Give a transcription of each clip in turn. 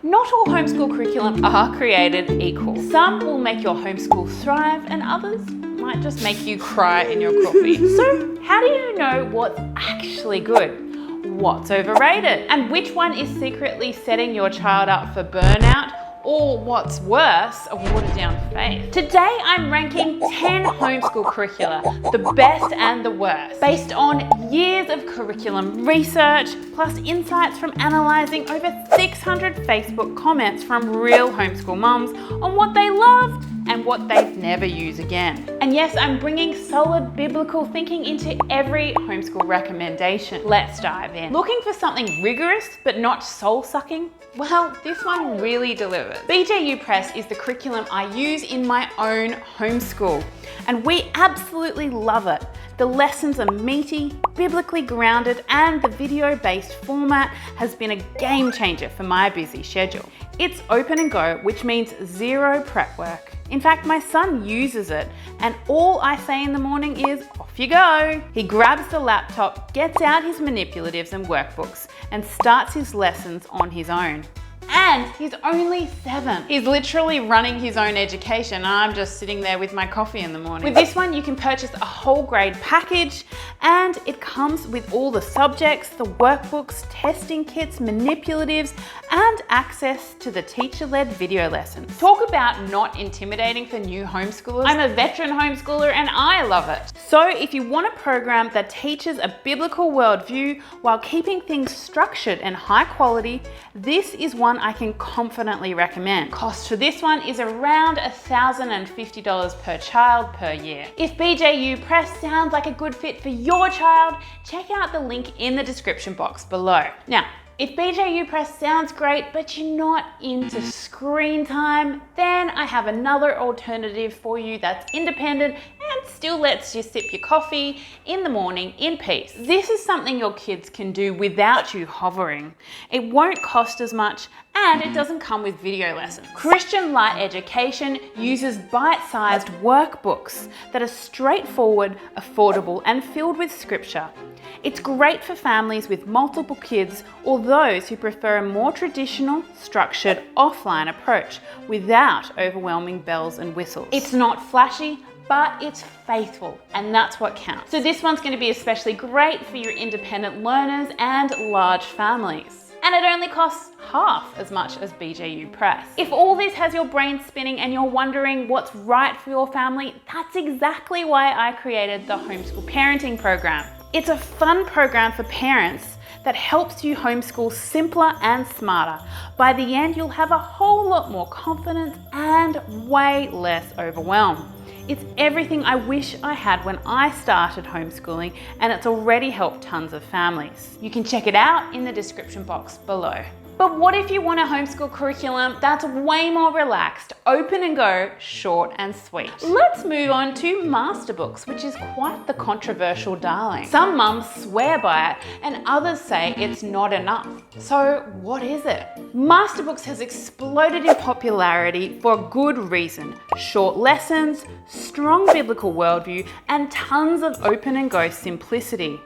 Not all homeschool curriculum are created equal. Some will make your homeschool thrive and others might just make you cry in your coffee. So how do you know what's actually good? What's overrated? And which one is secretly setting your child up for burnout? Or what's worse, a watered down faith. Today I'm ranking 10 homeschool curricula, the best and the worst, based on years of curriculum research, plus insights from analysing over 600 Facebook comments from real homeschool mums on what they loved and what they'd never use again. And yes, I'm bringing solid biblical thinking into every homeschool recommendation. Let's dive in. Looking for something rigorous but not soul-sucking? Well, this one really delivers. BJU Press is the curriculum I use in my own homeschool, and we absolutely love it. The lessons are meaty, biblically grounded, and the video-based format has been a game changer for my busy schedule. It's open and go, which means zero prep work. In fact, my son uses it, and all I say in the morning is, off you go. He grabs the laptop, gets out his manipulatives and workbooks, and starts his lessons on his own. And he's only 7. He's literally running his own education, and I'm just sitting there with my coffee in the morning. With this one, you can purchase a whole grade package, and it comes with all the subjects, the workbooks, testing kits, manipulatives, and access to the teacher-led video lessons. Talk about not intimidating for new homeschoolers. I'm a veteran homeschooler and I love it. So if you want a program that teaches a biblical worldview while keeping things structured and high quality, this is one I can confidently recommend. Cost for this one is around $1,050 per child per year. If BJU Press sounds like a good fit for your child, check out the link in the description box below. Now, if BJU Press sounds great, but you're not into screen time, then I have another alternative for you that's independent and still lets you sip your coffee in the morning in peace. This is something your kids can do without you hovering. It won't cost as much, and it doesn't come with video lessons. Christian Light Education uses bite-sized workbooks that are straightforward, affordable, and filled with scripture. It's great for families with multiple kids or those who prefer a more traditional, structured, offline approach without overwhelming bells and whistles. It's not flashy, but it's faithful, and that's what counts. So this one's going to be especially great for your independent learners and large families. And it only costs half as much as BJU Press. If all this has your brain spinning and you're wondering what's right for your family, that's exactly why I created the Homeschool Parenting Program. It's a fun program for parents that helps you homeschool simpler and smarter. By the end, you'll have a whole lot more confidence and way less overwhelm. It's everything I wish I had when I started homeschooling, and it's already helped tons of families. You can check it out in the description box below. But what if you want a homeschool curriculum that's way more relaxed, open and go, short and sweet? Let's move on to MasterBooks, which is quite the controversial darling. Some mums swear by it and others say it's not enough. So what is it? MasterBooks has exploded in popularity for a good reason. Short lessons, strong biblical worldview, and tons of open and go simplicity.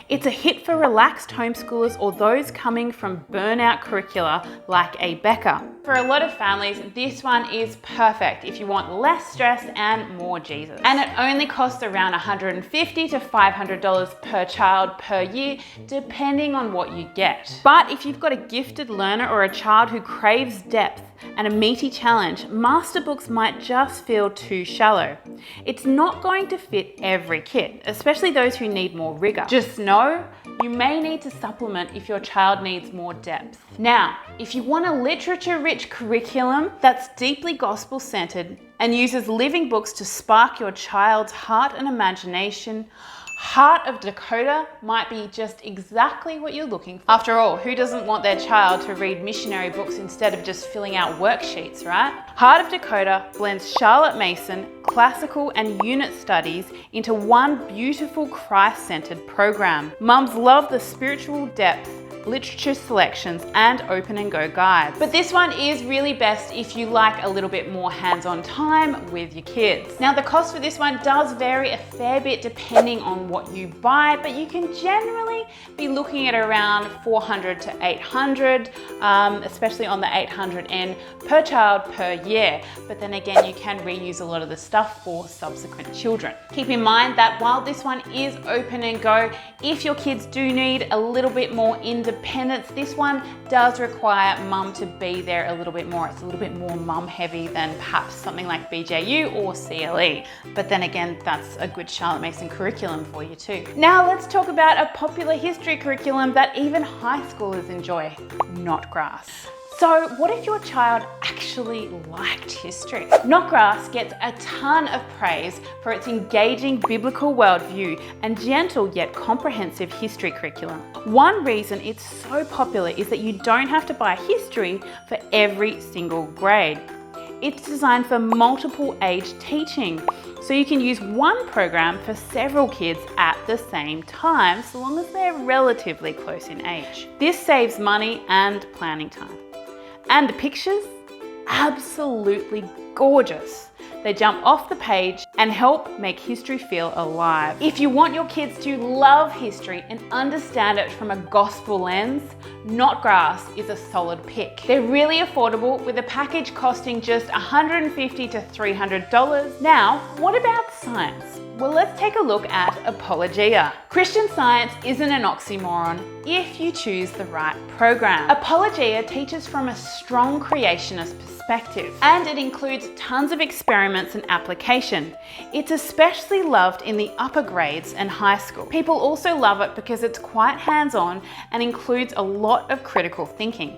It's a hit for relaxed homeschoolers or those coming from burnout curricula like a Becca. For a lot of families, this one is perfect if you want less stress and more Jesus. And it only costs around $150 to $500 per child per year, depending on what you get. But if you've got a gifted learner or a child who craves depth and a meaty challenge, MasterBooks might just feel too shallow. It's not going to fit every kid, especially those who need more rigor. Just know you may need to supplement if your child needs more depth. Now, if you want a literature-rich curriculum that's deeply gospel-centered and uses living books to spark your child's heart and imagination, Heart of Dakota might be just exactly what you're looking for. After all, who doesn't want their child to read missionary books instead of just filling out worksheets, right? Heart of Dakota blends Charlotte Mason, classical and unit studies into one beautiful Christ-centered program. Mums love the spiritual depth, literature selections, and open and go guides. But this one is really best if you like a little bit more hands-on time with your kids. Now the cost for this one does vary a fair bit depending on what you buy, but you can generally be looking at around $400 to $800, especially on the 800 end per child per year. But then again, you can reuse a lot of the stuff for subsequent children. Keep in mind that while this one is open and go, if your kids do need a little bit more independence, this one does require mum to be there a little bit more. It's a little bit more mum heavy than perhaps something like BJU or CLE. But then again, that's a good Charlotte Mason curriculum for you too. Now let's talk about a popular history curriculum that even high schoolers enjoy, Notgrass. So what if your child actually liked history? Notgrass gets a ton of praise for its engaging biblical worldview and gentle yet comprehensive history curriculum. One reason it's so popular is that you don't have to buy history for every single grade. It's designed for multiple age teaching, so you can use one program for several kids at the same time, so long as they're relatively close in age. This saves money and planning time. And the pictures? Absolutely gorgeous. They jump off the page and help make history feel alive. If you want your kids to love history and understand it from a gospel lens, Notgrass is a solid pick. They're really affordable, with a package costing just $150 to $300. Now, what about science? Well, let's take a look at Apologia. Christian Science isn't an oxymoron if you choose the right program. Apologia teaches from a strong creationist perspective, and it includes tons of experiments and application. It's especially loved in the upper grades and high school. People also love it because it's quite hands-on and includes a lot of critical thinking.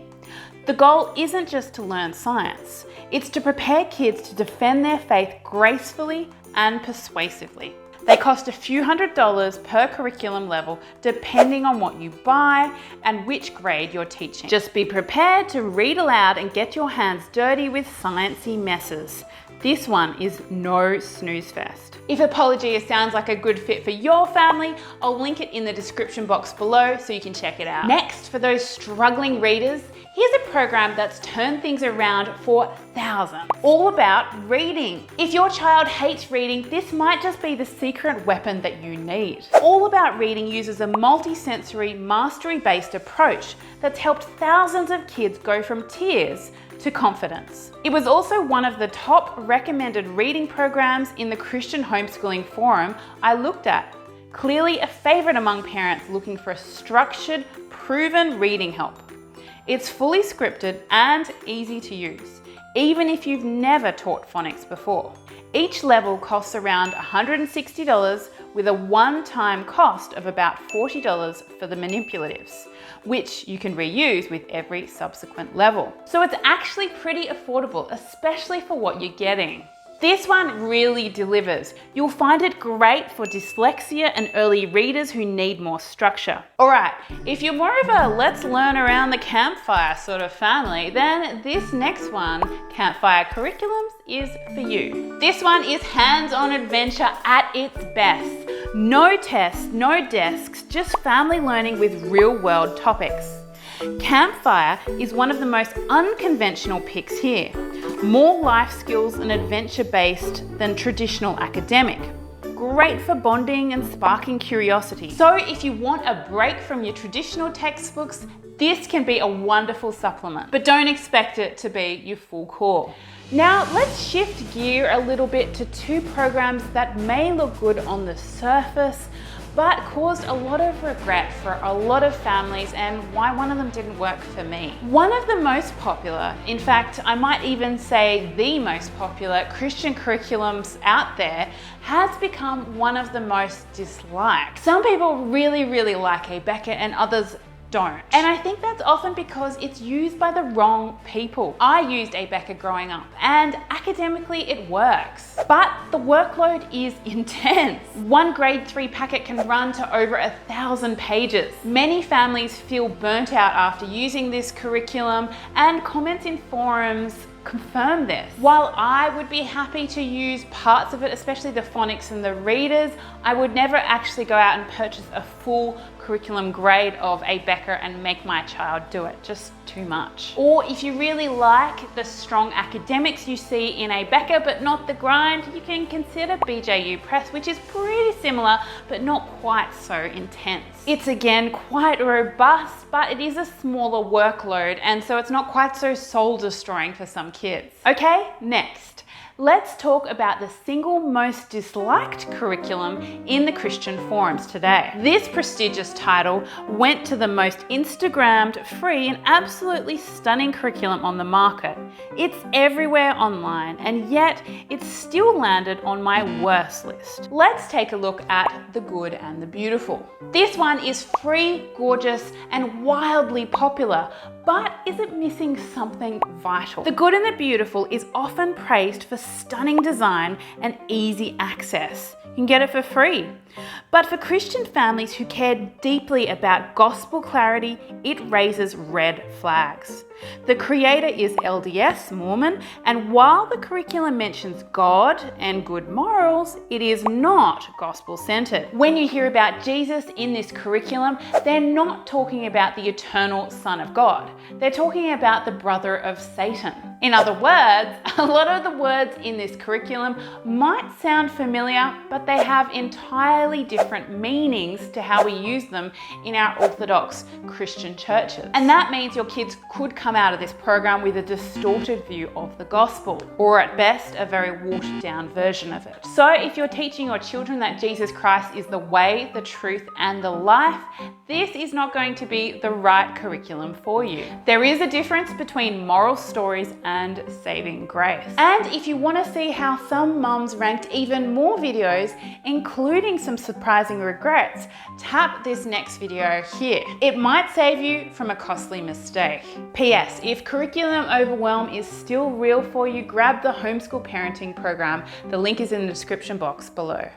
The goal isn't just to learn science, it's to prepare kids to defend their faith gracefully and persuasively. They cost a few $100s per curriculum level depending on what you buy and which grade you're teaching. Just be prepared to read aloud and get your hands dirty with sciencey messes. This one is no snooze fest. If Apologia sounds like a good fit for your family, I'll link it in the description box below so you can check it out. Next, for those struggling readers, here's a program that's turned things around for thousands. All about reading. If your child hates reading, this might just be the secret weapon that you need. All About Reading uses a multi-sensory, mastery-based approach that's helped thousands of kids go from tears to confidence. It was also one of the top recommended reading programs in the Christian homeschooling forum I looked at. Clearly a favorite among parents looking for a structured, proven reading help. It's fully scripted and easy to use, even if you've never taught phonics before. Each level costs around $160 with a one-time cost of about $40 for the manipulatives, which you can reuse with every subsequent level. So it's actually pretty affordable, especially for what you're getting. This one really delivers. You'll find it great for dyslexia and early readers who need more structure. All right, if you're more of a let's learn around the campfire sort of family, then this next one, Campfire Curriculums, is for you. This one is hands-on adventure at its best. No tests, no desks, just family learning with real-world topics. Campfire is one of the most unconventional picks here. More life skills and adventure-based than traditional academic. Great for bonding and sparking curiosity. So if you want a break from your traditional textbooks, this can be a wonderful supplement, but don't expect it to be your full core. Now let's shift gear a little bit to two programs that may look good on the surface, but caused a lot of regret for a lot of families, and why one of them didn't work for me. One of the most popular, in fact, I might even say the most popular Christian curriculums out there, has become one of the most disliked. Some people really like a Becca and others don't. And I think that's often because it's used by the wrong people. I used a Becca growing up and academically it works, but the workload is intense. One grade 3 packet can run to over 1,000 pages. Many families feel burnt out after using this curriculum, and comments in forums confirm this. While I would be happy to use parts of it, especially the phonics and the readers, I would never actually go out and purchase a full curriculum grade of a Becca and make my child do it. Just too much. Or if you really like the strong academics you see in a Becca but not the grind, you can consider BJU Press, which is pretty similar but not quite so intense. It's again quite robust, but it is a smaller workload, and so it's not quite so soul destroying for some kids. Okay, next. Let's talk about the single most disliked curriculum in the Christian forums today. This prestigious title went to the most Instagrammed, free, and absolutely stunning curriculum on the market. It's everywhere online, and yet it's still landed on my worst list. Let's take a look at The Good and the Beautiful. This one is free, gorgeous, and wildly popular, but is it missing something vital? The Good and the Beautiful is often praised for stunning design and easy access. You can get it for free. But for Christian families who care deeply about gospel clarity, it raises red flags. The creator is LDS Mormon, and while the curriculum mentions God and good morals, it is not gospel-centered. When you hear about Jesus in this curriculum, they're not talking about the eternal Son of God. They're talking about the brother of Satan. In other words, a lot of the words in this curriculum might sound familiar, but they have entirely different meanings to how we use them in our Orthodox Christian churches. And that means your kids could come out of this program with a distorted view of the gospel, or at best, a very watered down version of it. So if you're teaching your children that Jesus Christ is the way, the truth, and the life, this is not going to be the right curriculum for you. There is a difference between moral stories and saving grace. And if you want to see how some mums ranked even more videos, including some surprising regrets, tap this next video here. It might save you from a costly mistake. P.S. If curriculum overwhelm is still real for you, grab the Homeschool Parenting Program. The link is in the description box below.